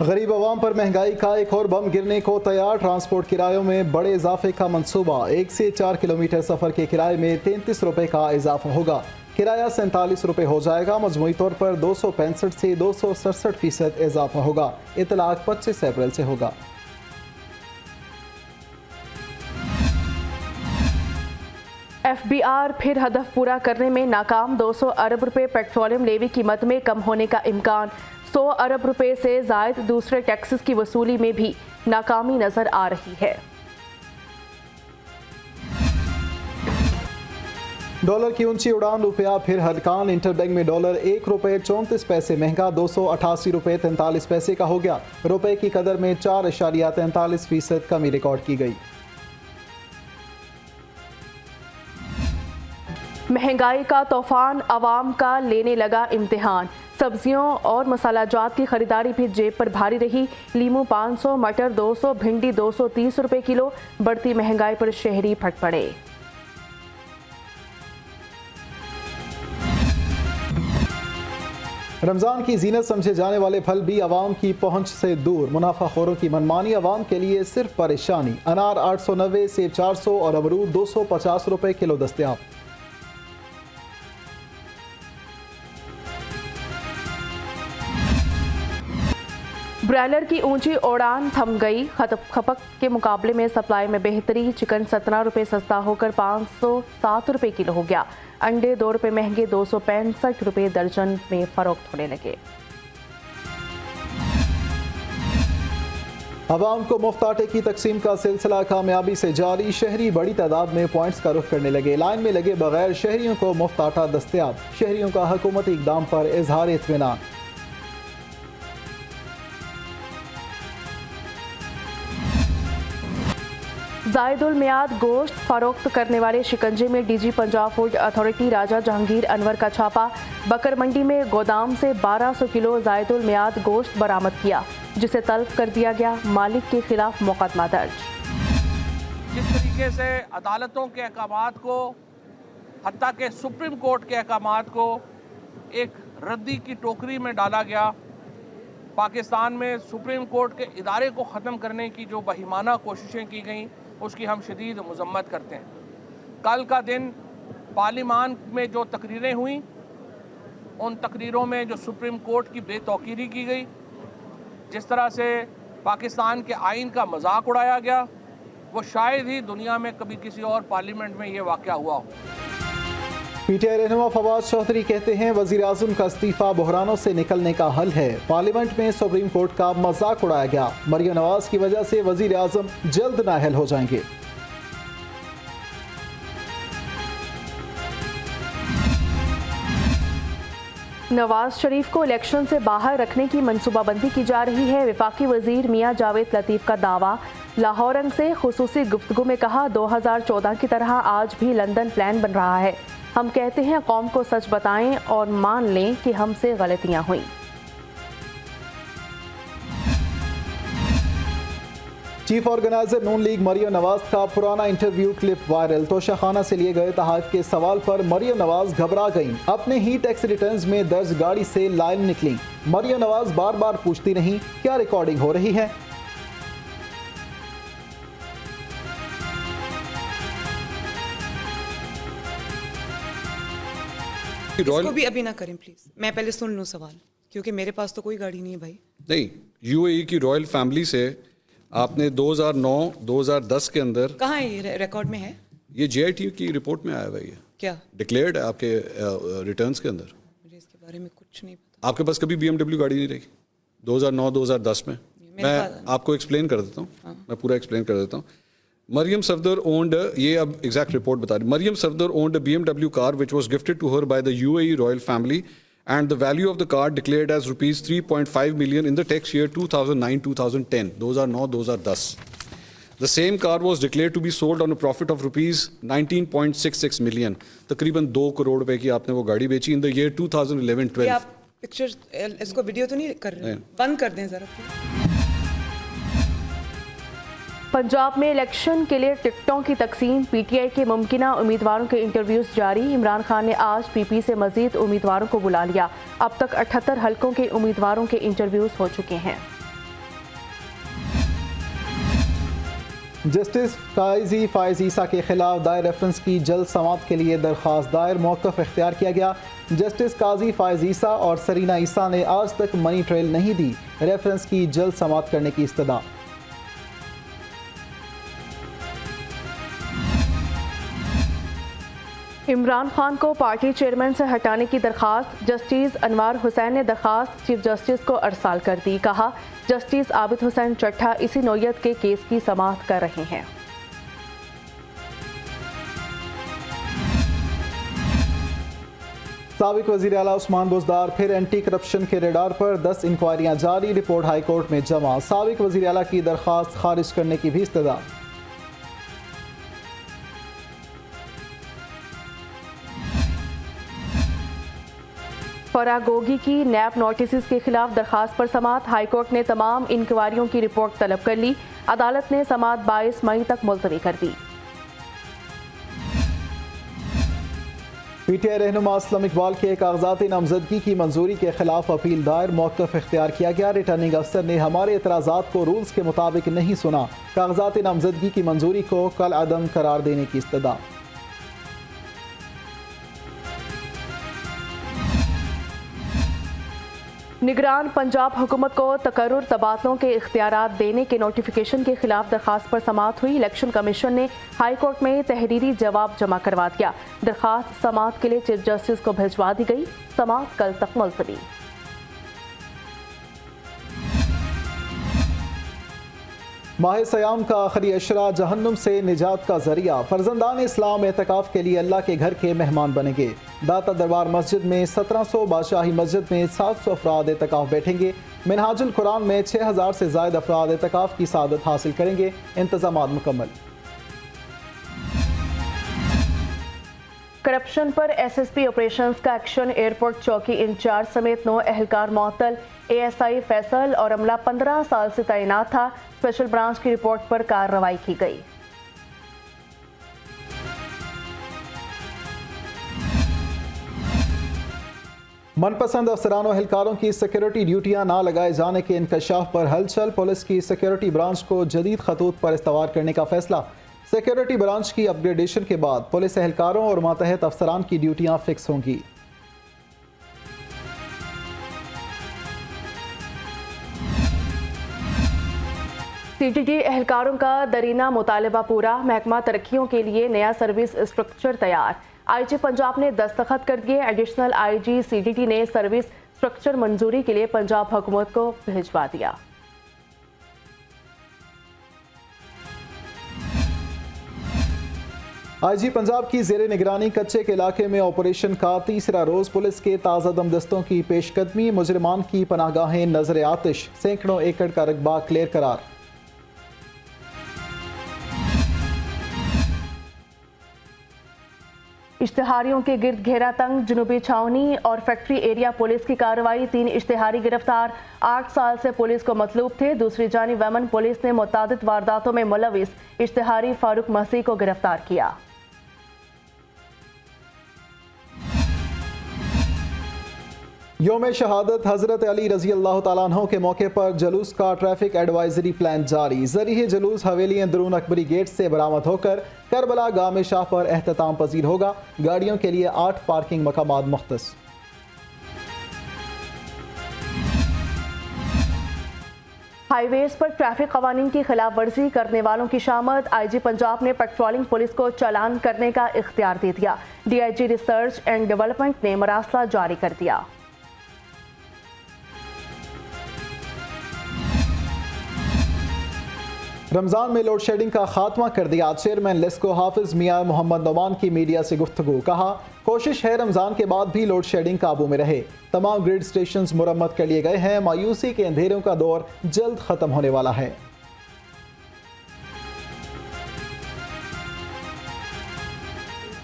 गरीब आवाम पर महंगाई का एक और बम गिरने को तैयार। ट्रांसपोर्ट किरायों में बड़े इजाफे का मंसूबा। 1 से 4 किलोमीटर सफर के किराए में 33 रुपए का इजाफा होगा। किराया 47 रुपए हो जाएगा। मजमूई तौर पर 265 से 267% इजाफा होगा। इतलाक 25 अप्रैल से होगा। FBR फिर हदफ पूरा करने में नाकाम। 200 अरब रुपए पेट्रोलियम लेवी कीमत में कम होने का इम्कान। 100 अरब रुपए से जायद दूसरे टैक्सेस की वसूली में भी नाकामी नजर आ रही है। डॉलर की ऊंची उड़ान, रुपया फिर हरकान। इंटरबैंक में डॉलर 1 रुपये 34 पैसे महंगा 288 रुपये 43 पैसे का हो गया। रुपए की कदर में 4.43% कमी रिकॉर्ड की गई। महंगाई का तूफान अवाम का लेने लगा इम्तिहान। सब्जियों और मसालाजात की खरीदारी भी जेब पर भारी रही। लीमू 500, मटर 200, भिंडी 230 रुपए किलो। बढ़ती महंगाई पर शहरी फट पड़े। रमजान की जीनत समझे जाने वाले फल भी आवाम की पहुंच से दूर। मुनाफाखोरों की मनमानी आवाम के लिए सिर्फ परेशानी। अनार 890, सेब 400 और अमरूद 250 रुपए किलो दस्तयाब। ब्रायलर की ऊंची उड़ान थम गई। खपत के मुकाबले में सप्लाई में बेहतरी। चिकन 17 रुपये सस्ता होकर 507 रुपये किलो हो गया। अंडे 2 रुपये महंगे 265 रुपये दर्जन में फरोख्त होने लगे। आवाम को मुफ्त आटे की तकसीम का सिलसिला कामयाबी से जारी। शहरी बड़ी तादाद में पॉइंट्स का रुख करने लगे। लाइन में लगे बगैर शहरियों को मुफ्त आटा दस्तयाब। शहरियों का हुकूमती इक़दाम पर इजहार इत्मीनान। जायदुल मियाद गोश्त फरोख्त करने वाले शिकंजे में डीजी पंजाब फूड अथॉरिटी राजा जहांगीर अनवर का छापा। बकर मंडी में गोदाम से 1200 किलो जायदुल मियाद गोश्त बरामद किया, जिसे तलब कर दिया गया। मालिक के खिलाफ मुकदमा दर्ज। जिस तरीके से अदालतों के अहकामात को, हत्ता के सुप्रीम कोर्ट के अहकामात को एक रद्दी की टोकरी में डाला गया, पाकिस्तान में सुप्रीम कोर्ट के इदारे को ख़त्म करने की जो बहिमाना कोशिशें की गई, उसकी हम शदीद मज़म्मत करते हैं। कल का दिन पार्लिमान में जो तकरीरें हुई, उन तकरीरों में जो सुप्रीम कोर्ट की बेतौकीरी की गई, जिस तरह से पाकिस्तान के आइन का मजाक उड़ाया गया, वो शायद ही दुनिया में कभी किसी और पार्लियामेंट में ये वाक़या हुआ हो। पीटीआई रहनुमा फवाद चौधरी कहते हैं वज़ीर आज़म का इस्तीफा बहरानों से निकलने का हल है। पार्लियामेंट में सुप्रीम कोर्ट का मजाक उड़ाया गया। मरियम नवाज की वजह से वज़ीर आज़म जल्द नाअहल हो जाएंगे। नवाज शरीफ को इलेक्शन से बाहर रखने की मनसूबाबंदी की जा रही है। वफाकी वजीर मियां जावेद लतीफ़ का दावा। लाहौर रंग से खुसूसी गुफ्तगू में कहा, 2014 की तरह आज भी लंदन प्लान बन रहा है। हम कहते हैं कौम को सच बताएं और मान लें कि हमसे गलतियां हुई। चीफ ऑर्गेनाइजर नून लीग मरियम नवाज का पुराना इंटरव्यू क्लिप वायरल। तोशाखाना से लिए गए तहफ़ के सवाल पर मरियम नवाज घबरा गईं। अपने ही टैक्स रिटर्न्स में दर्ज गाड़ी से लाइन निकली। मरियम नवाज बार बार पूछती रहीं, क्या रिकॉर्डिंग हो रही है? इसको भी अभी ना करें प्लीज, मैं पहले सुन लूं सवाल, क्योंकि मेरे पास तो कोई गाड़ी नहीं है भाई। नहीं, यूएई की रॉयल फैमिली से आपने 2009-2010 के अंदर, कहाँ है ये रिकॉर्ड में है? ये जेआईटी की रिपोर्ट में आया हुआ है। क्या डिक्लेयर्ड है आपके रिटर्न्स के अंदर? मुझे इसके बारे में कुछ नहीं पता। आपके पास कभी बीएमडब्ल्यू गाड़ी नहीं रही 2009-2010 में? मैं आपको एक्सप्लेन कर देता हूँ, मैं पूरा एक्सप्लेन कर देता हूँ। Mariam Safdar owned, ये अब एग्जैक्ट रिपोर्ट बता रही। Mariam Safdar owned a BMW car which was gifted to her by the UAE royal family, and the value of the car declared as rupees 3.5 million in the tax year 2009-2010, 2009-2010. The same car was declared to be sold on a profit of rupees 19.66 million. तकरीबन 2 करोड़ रुपए की आपने वो गाड़ी बेची in the year 2011-12. आप picture, इसको video तो नहीं कर रहे? बंद कर दें जरा। पंजाब में इलेक्शन के लिए टिकटों की तकसीम। पीटीआई के मुमकिना उम्मीदवारों के इंटरव्यूज जारी। इमरान खान ने आज पीपी से मजीद उम्मीदवारों को बुला लिया। अब तक 78 हलकों के उम्मीदवारों के इंटरव्यूज हो चुके हैं। जस्टिस काजी फायज ईसा के खिलाफ दायर रेफरेंस की जल्द समाअत के लिए दरख्वास्त दायर, मौक़िफ़ इख्तियार किया गया। जस्टिस काजी फायज ईसा और सरीना ईसा ने आज तक मनी ट्रेल नहीं दी, रेफरेंस की जल्द समाअत करने की इस्तदा। इमरान खान को पार्टी चेयरमैन से हटाने की दरखास्त, जस्टिस अनवार हुसैन ने दरखास्त चीफ जस्टिस को अरसाल कर दी। कहा, जस्टिस आबिद हुसैन चट्टा इसी नौयत के केस की समाअत कर रहे हैं। साबिक वज़ीर आला उस्मान बुज़दार फिर एंटी करप्शन के रडार पर, 10 इंक्वायरियां जारी, रिपोर्ट हाई कोर्ट में जमा। साबिक वज़ीर आला की दरख्वास्त खारिज करने की भी इस्तदा। फरागोगी की नैब नोटिस के खिलाफ दरखास्त पर समाअत, हाईकोर्ट ने तमाम इंक्वायरियों की रिपोर्ट तलब कर ली। अदालत ने समाअत 22 मई तक मुलतवी कर दी। पीटीआई रहनुमा असलम इकबाल के कागजाती नामजदगी की मंजूरी के खिलाफ अपील दायर, मौक़िफ़ इख्तियार किया गया। रिटर्निंग अफसर ने हमारे एतराज़ात को रूल्स के मुताबिक नहीं सुना, कागजाती नामजदगी की मंजूरी को कल अदम करार देने की इस्तदा। निगरान पंजाब हुकूमत को तकर्रुर तबादलों के इख्तियारात देने के नोटिफिकेशन के खिलाफ दरखास्त पर समाअत हुई। इलेक्शन कमीशन ने हाई कोर्ट में तहरीरी जवाब जमा करवा दिया। दरखास्त समाअत के लिए चीफ जस्टिस को भिजवा दी गई। समाअत कल तक मुलतवी। माह सयाम का आखिरी अशरा जहन्नुम से निजात का जरिया, फर्जंदान इस्लाम एतकाफ के लिए अल्लाह के घर के मेहमान बनेंगे। दाता दरबार मस्जिद में 1700, बादशाही मस्जिद में 700 अफराद एतकाफ बैठेंगे। मिनहाजुल कुरान में 6000 से ज़ायद अफराद एतकाफ की सादत हासिल करेंगे। इंतजामात मुकम्मल। करप्शन पर एसएसपी ऑपरेशंस का एक्शन, एयरपोर्ट चौकी इंचार्ज समेत 9 एहलकार मुअत्तल। एएसआई फैसल और अमला 15 साल से तैनात था। स्पेशल ब्रांच की रिपोर्ट पर कार्रवाई की गई। मनपसंद अफसरान और एहलकारों की सिक्योरिटी ड्यूटियां ना लगाए जाने के इंकशाफ पर हलचल, पुलिस की सिक्योरिटी ब्रांच को जदीद खतूत पर इस्तवार करने का फैसला। सिक्योरिटी ब्रांच की अपग्रेडेशन के बाद पुलिस एहलकारों और मातहत अफसरान की ड्यूटियां फिक्स होंगी। सीटीटी एहलकारों का दरीना मुतालबा पूरा, महकमा तरक्कियों के लिए नया सर्विस स्ट्रक्चर तैयार। आईजी पंजाब ने दस्तखत कर दिए। एडिशनल आईजी सीटीटी ने सर्विस स्ट्रक्चर मंजूरी के लिए पंजाब हुकूमत को भिजवा दिया। आईजी पंजाब की जेर निगरानी कच्चे के इलाके में ऑपरेशन का तीसरा रोज, पुलिस के ताज़ा दम दस्तों की पेशकदमी, मुजरिमान की पनाहगाहें नजर आतिश, सैकड़ों एकड़ का रकबा क्लियर करार। इश्तिहारियों के गिर्द घेरा तंग, जुनूबी छावनी और फैक्ट्री एरिया पुलिस की कार्रवाई, 3 इश्तिहारी गिरफ्तार। 8 साल से पुलिस को मतलूब थे। दूसरी जानिब वमन पुलिस ने मुतादिद वारदातों में मुलविस इश्तिहारी फारूक मसीह को गिरफ्तार किया। योम शहादत हज़रत अली रज़ी अल्लाह तआला अन्हु के मौके पर जुलूस का ट्रैफिक एडवाइजरी प्लान जारी। ज़रिए जुलूस हवेली अंदरून अकबरी गेट से बरामद होकर करबला गामे शाह पर एहतताम पजीर होगा। गाड़ियों के लिए 8 पार्किंग मकामात मुख्तस। हाईवेज पर ट्रैफिक कवानीन की खिलाफ वर्जी करने वालों की शामद। आईजी पंजाब ने पेट्रोलिंग पुलिस को चालान करने का इख्तियार दे दिया। डीआईजी रिसर्च एंड डेवलपमेंट ने मरासला जारी कर दिया। रमज़ान में लोड शेडिंग का खात्मा कर दिया। चेयरमैन लेस्को हाफिज मियां मोहम्मद नोमान की मीडिया से गुफ्तगू, कहा कोशिश है रमज़ान के बाद भी लोड शेडिंग काबू में रहे। तमाम ग्रिड स्टेशंस मुरम्मत कर लिए गए हैं। मायूसी के अंधेरों का दौर जल्द ख़त्म होने वाला है।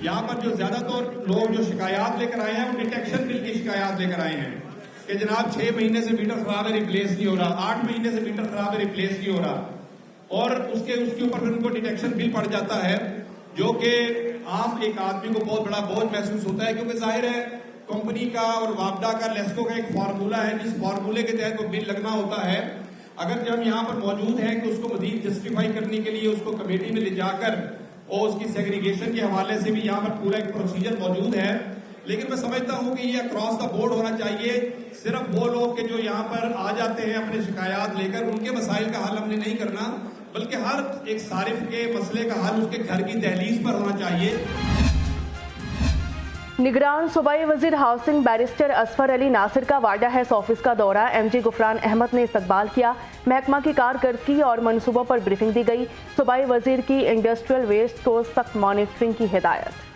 यहाँ पर जो ज्यादातर लोग जो शिकायत लेकर आए हैं वो डिटेक्शन बिल की शिकायत लेकर आए हैं कि जनाब 6 महीने से मीटर खराब है, रिप्लेस नहीं हो रहा, 8 महीने से मीटर खराब है, रिप्लेस नहीं हो रहा, और उसके ऊपर फिर उनको डिटेक्शन बिल पड़ जाता है, जो कि आम एक आदमी को बहुत बड़ा बोझ महसूस होता है। क्योंकि जाहिर है कंपनी का और वापडा का लेस्को का एक फार्मूला है, जिस फार्मूले के तहत वो बिल लगना होता है। अगर जब यहाँ पर मौजूद हैं कि उसको मजीद जस्टिफाई करने के लिए उसको कमेटी में ले जाकर और उसकी सेग्रीगेशन के हवाले से भी यहाँ पर पूरा एक प्रोसीजर मौजूद है, लेकिन मैं समझता हूँ कि ये अक्रॉस द बोर्ड होना चाहिए। सिर्फ वो लोग के जो यहाँ पर आ जाते हैं अपने शिकायत लेकर, उनके मसाइल का हल हमने नहीं करना, बल्कि हर एक सारिफ के मसले का हल उसके घर की दहलीज पर होना चाहिए। निगरान सूबाई वजीर हाउसिंग बैरिस्टर असफर अली नासिर का वाडा हेल्थ ऑफिस का दौरा MG गुफरान अहमद ने इस्तकबाल किया। महकमा की कारकर्दगी और मनसूबों पर ब्रीफिंग दी गई। सूबाई वजीर की इंडस्ट्रियल वेस्ट को सख्त मॉनिटरिंग की हिदायत।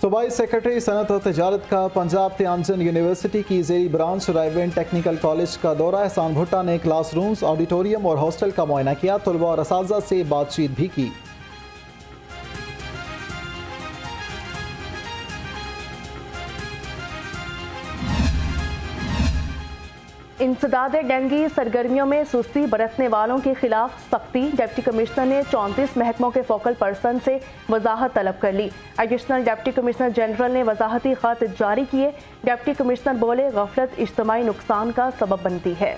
सूबाई सेक्रेटरी सनत और तजारत का पंजाब त्यामजन यूनिवर्सिटी की Jerry branch Raiwind technical college का दौरा। एहसान भुट्टा ने क्लासरूम्स, ऑडिटोरियम और हॉस्टल का मुआयना किया। तलबा और असातिज़ा से बातचीत भी की। इंसदाद डेंगी सरगर्मियों में सुस्ती बरतने वालों के खिलाफ सख्ती। डिप्टी कमिश्नर ने 34 महकमों के फोकल पर्सन से वजाहत तलब कर ली। एडिशनल डिप्टी कमिश्नर जनरल ने वजाहती खत जारी किए। डिप्टी कमिश्नर बोले, गफलत इज्तमाई नुकसान का सबब बनती है।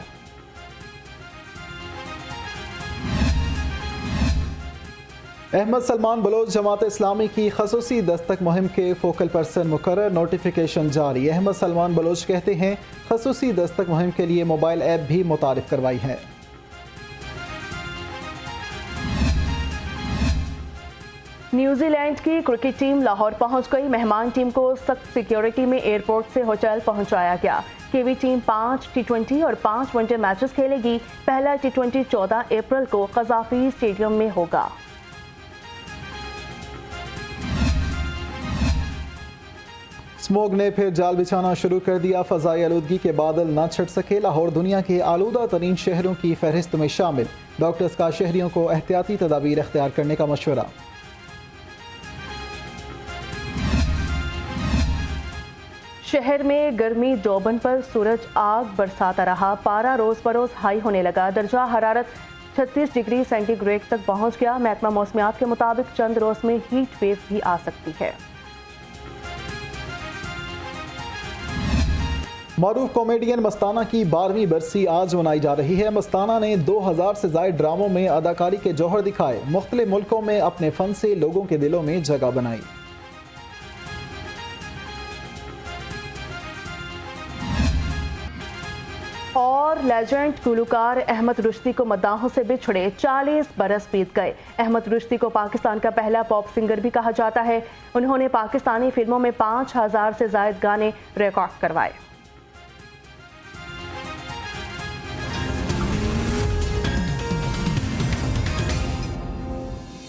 अहमद सलमान बलोच जमात इस्लामी की खसूसी दस्तक मुहिम के फोकल पर्सन मुकर्रर, नोटिफिकेशन जारी। अहमद सलमान बलोच कहते हैं, खसूसी दस्तक मुहिम के लिए मोबाइल ऐप भी मुतारिफ करवाई है। न्यूजीलैंड की क्रिकेट टीम लाहौर पहुंच गई। मेहमान टीम को सख्त सिक्योरिटी में एयरपोर्ट से होटल पहुंचाया गया। केवी टीम 5 T20 और 5 वनडे मैचेस खेलेगी। पहला T20 14 अप्रैल को कज़ाफी स्टेडियम में होगा। स्मोग ने फिर जाल बिछाना शुरू कर दिया। फ़ज़ाई आलूदगी के बादल न छट सके। लाहौर दुनिया के आलूदा तरीन शहरों की फहरिस्त में शामिल। डॉक्टर्स का शहरियों को एहतियाती तदाबीर अख्तियार करने का मशवरा। शहर में गर्मी जोबन पर सूरज आग बरसाता रहा। पारा रोज बरोज हाई होने लगा। दर्जा हरारत 36 डिग्री सेंटीग्रेड तक पहुंच गया। महकमा मौसमियात के मुताबिक चंद रोज में हीट वेव भी आ सकती है। मारूफ कॉमेडियन मस्ताना की 12वीं बरसी आज मनाई जा रही है। मस्ताना ने 2000 से ज़ायद ड्रामों में अदाकारी के जौहर दिखाए। मुख्तलिफ मुल्कों में अपने फ़न से लोगों के दिलों में जगह बनाई। और लेजेंड गुलकार अहमद रुश्दी को मद्दाहों से बिछड़े 40 बरस बीत गए। अहमद रुश्दी को पाकिस्तान का पहला पॉप सिंगर भी कहा जाता है। उन्होंने पाकिस्तानी फिल्मों में 5000 से ज़ायद गाने रिकॉर्ड करवाए।